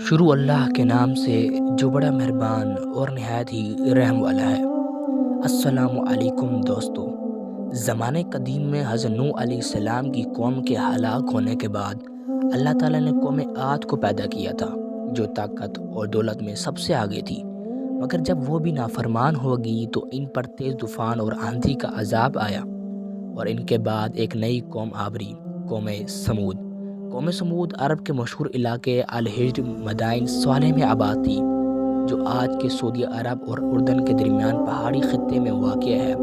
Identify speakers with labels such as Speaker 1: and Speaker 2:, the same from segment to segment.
Speaker 1: شروع اللہ کے نام سے جو بڑا مہربان اور نہایت ہی رحم والا ہے۔ السلام علیکم دوستو۔ زمانے قدیم میں حضرت نوح علیہ السلام کی قوم کے ہلاک ہونے کے بعد اللہ تعالیٰ نے قوم عاد کو پیدا کیا تھا، جو طاقت اور دولت میں سب سے آگے تھی۔ مگر جب وہ بھی نافرمان ہوگی تو ان پر تیز طوفان اور آندھی کا عذاب آیا، اور ان کے بعد ایک نئی قوم آوری، قوم سمود۔ قوم سمود عرب کے مشہور علاقے الحجر مدائن صالح میں آباد تھی، جو آج کے سعودی عرب اور اردن کے درمیان پہاڑی خطے میں واقع ہے۔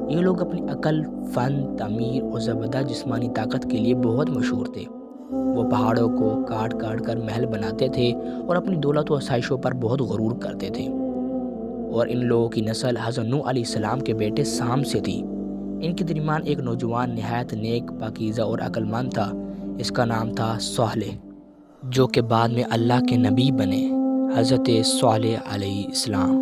Speaker 1: یہ لوگ اپنی عقل، فن تعمیر اور زبردست جسمانی طاقت کے لیے بہت مشہور تھے۔ وہ پہاڑوں کو کاٹ کاٹ کر محل بناتے تھے اور اپنی دولت و آسائشوں پر بہت غرور کرتے تھے۔ اور ان لوگوں کی نسل حضرت نوح علیہ السلام کے بیٹے سام سے تھی۔ ان کے درمیان ایک نوجوان نہایت نیک، پاکیزہ اور عقل مند تھا۔ اس کا نام تھا صالح، جو کہ بعد میں اللہ کے نبی بنے، حضرت صالح علیہ السلام۔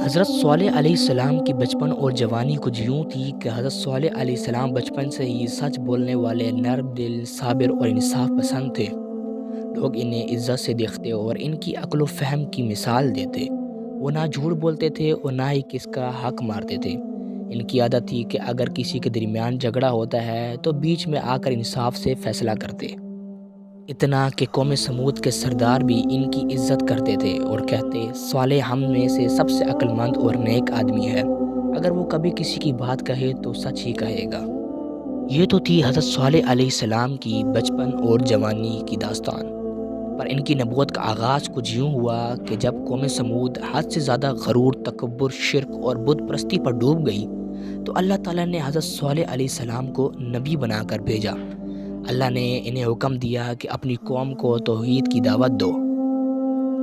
Speaker 1: حضرت صالح علیہ السلام کی بچپن اور جوانی کچھ یوں تھی کہ حضرت صالح علیہ السلام بچپن سے ہی سچ بولنے والے، نرم دل، صابر اور انصاف پسند تھے۔ لوگ انہیں عزت سے دیکھتے اور ان کی عقل و فہم کی مثال دیتے۔ وہ نہ جھوٹ بولتے تھے اور نہ ہی کس کا حق مارتے تھے۔ ان کی عادت تھی کہ اگر کسی کے درمیان جھگڑا ہوتا ہے تو بیچ میں آ کر انصاف سے فیصلہ کرتے۔ اتنا کہ قوم سمود کے سردار بھی ان کی عزت کرتے تھے اور کہتے، صالح ہم میں سے سب سے عقل مند اور نیک آدمی ہے، اگر وہ کبھی کسی کی بات کہے تو سچ ہی کہے گا۔ یہ تو تھی حضرت صالح علیہ السلام کی بچپن اور جوانی کی داستان۔ پر ان کی نبوت کا آغاز کچھ یوں ہوا کہ جب قوم سمود حد سے زیادہ غرور، تکبر، شرک اور بت پرستی پر ڈوب گئی تو اللہ تعالیٰ نے حضرت صالح علیہ السلام کو نبی بنا کر بھیجا۔ اللہ نے انہیں حکم دیا کہ اپنی قوم کو توحید کی دعوت دو۔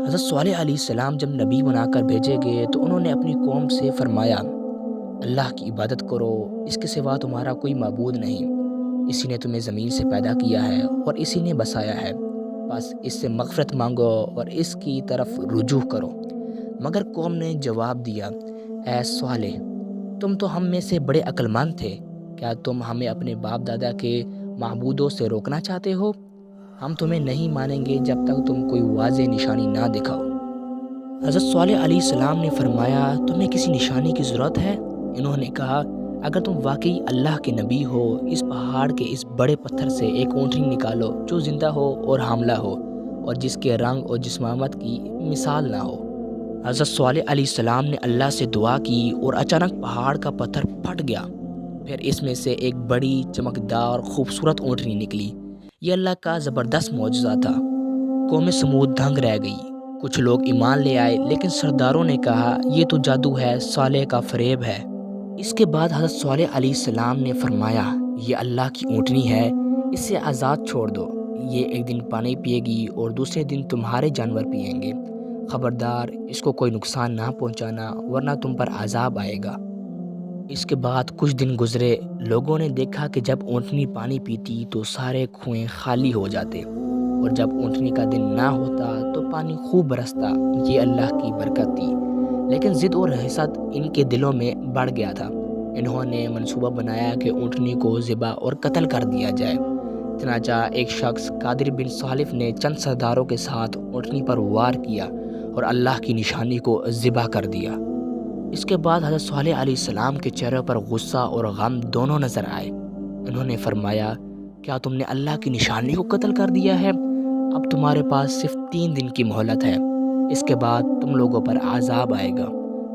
Speaker 1: حضرت صالح علیہ السلام جب نبی بنا کر بھیجے گئے تو انہوں نے اپنی قوم سے فرمایا، اللہ کی عبادت کرو، اس کے سوا تمہارا کوئی معبود نہیں۔ اسی نے تمہیں زمین سے پیدا کیا ہے اور اسی نے بسایا ہے، بس اس سے مغفرت مانگو اور اس کی طرف رجوع کرو۔ مگر قوم نے جواب دیا، اے صالح، تم تو ہم میں سے بڑے عقل مند تھے، کیا تم ہمیں اپنے باپ دادا کے معبودوں سے روکنا چاہتے ہو؟ ہم تمہیں نہیں مانیں گے جب تک تم کوئی واضح نشانی نہ دکھاؤ۔ حضرت صالح علیہ السلام نے فرمایا، تمہیں کسی نشانی کی ضرورت ہے؟ انہوں نے کہا، اگر تم واقعی اللہ کے نبی ہو، اس پہاڑ کے اس بڑے پتھر سے ایک اونٹنی نکالو جو زندہ ہو اور حاملہ ہو اور جس کے رنگ اور جسمانت کی مثال نہ ہو۔ حضرت صالح علیہ السلام نے اللہ سے دعا کی اور اچانک پہاڑ کا پتھر پھٹ گیا۔ پھر اس میں سے ایک بڑی، چمکدار، خوبصورت اونٹنی نکلی۔ یہ اللہ کا زبردست معجزہ تھا۔ قوم سمود دنگ رہ گئی۔ کچھ لوگ ایمان لے آئے، لیکن سرداروں نے کہا، یہ تو جادو ہے، صالح کا فریب ہے۔ اس کے بعد حضرت صالح علیہ السلام نے فرمایا، یہ اللہ کی اونٹنی ہے، اسے آزاد چھوڑ دو۔ یہ ایک دن پانی پیے گی اور دوسرے دن تمہارے جانور پئیں گے۔ خبردار، اس کو کوئی نقصان نہ پہنچانا ورنہ تم پر عذاب آئے گا۔ اس کے بعد کچھ دن گزرے۔ لوگوں نے دیکھا کہ جب اونٹنی پانی پیتی تو سارے کنویں خالی ہو جاتے، اور جب اونٹنی کا دن نہ ہوتا تو پانی خوب برستا۔ یہ اللہ کی برکت تھی، لیکن ضد اور حسد ان کے دلوں میں بڑھ گیا تھا۔ انہوں نے منصوبہ بنایا کہ اونٹنی کو ذبح اور قتل کر دیا جائے۔ چنانچہ ایک شخص قادر بن صالف نے چند سرداروں کے ساتھ اونٹنی پر وار کیا اور اللہ کی نشانی کو ذبح کر دیا۔ اس کے بعد حضرت صالح علیہ السلام کے چہرے پر غصہ اور غم دونوں نظر آئے۔ انہوں نے فرمایا، کیا تم نے اللہ کی نشانی کو قتل کر دیا ہے؟ اب تمہارے پاس صرف 3 دن کی مہلت ہے، اس کے بعد تم لوگوں پر عذاب آئے گا۔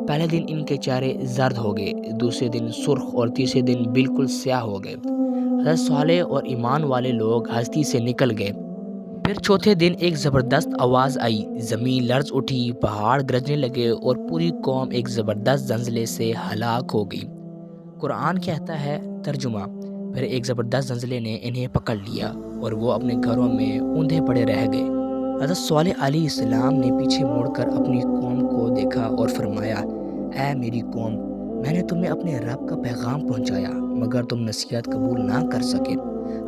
Speaker 1: پہلے دن ان کے چہرے زرد ہو گئے، دوسرے دن سرخ اور تیسرے دن بالکل سیاہ ہو گئے۔ حضرت صالح اور ایمان والے لوگ ہستی سے نکل گئے۔ پھر چوتھے دن ایک زبردست آواز آئی، زمین لرز اٹھی، پہاڑ گرجنے لگے اور پوری قوم ایک زبردست زلزلے سے ہلاک ہو گئی۔ قرآن کہتا ہے، ترجمہ، پھر ایک زبردست زلزلے نے انہیں پکڑ لیا اور وہ اپنے گھروں میں اوندھے پڑے رہ گئے۔ حضرت صالح علیہ السلام نے پیچھے مڑ کر اپنی قوم کو دیکھا اور فرمایا، اے میری قوم، میں نے تمہیں اپنے رب کا پیغام پہنچایا، مگر تم نصیحت قبول نہ کر سکے۔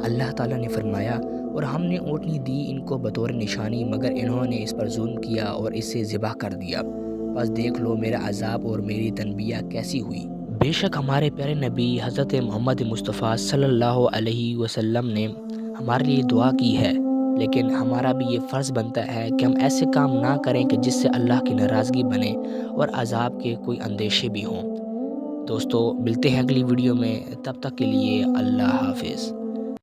Speaker 1: اللہ تعالیٰ نے فرمایا، اور ہم نے اونٹنی دی ان کو بطور نشانی، مگر انہوں نے اس پر ظلم کیا اور اسے ذبح کر دیا۔ بس دیکھ لو میرا عذاب اور میری تنبیہ کیسی ہوئی۔ بے شک ہمارے پیارے نبی حضرت محمد مصطفیٰ صلی اللہ علیہ وسلم نے ہمارے لیے دعا کی ہے، لیکن ہمارا بھی یہ فرض بنتا ہے کہ ہم ایسے کام نہ کریں کہ جس سے اللہ کی ناراضگی بنے اور عذاب کے کوئی اندیشے بھی ہوں۔ دوستو ملتے ہیں اگلی ویڈیو میں، تب تک کے لیے اللہ حافظ۔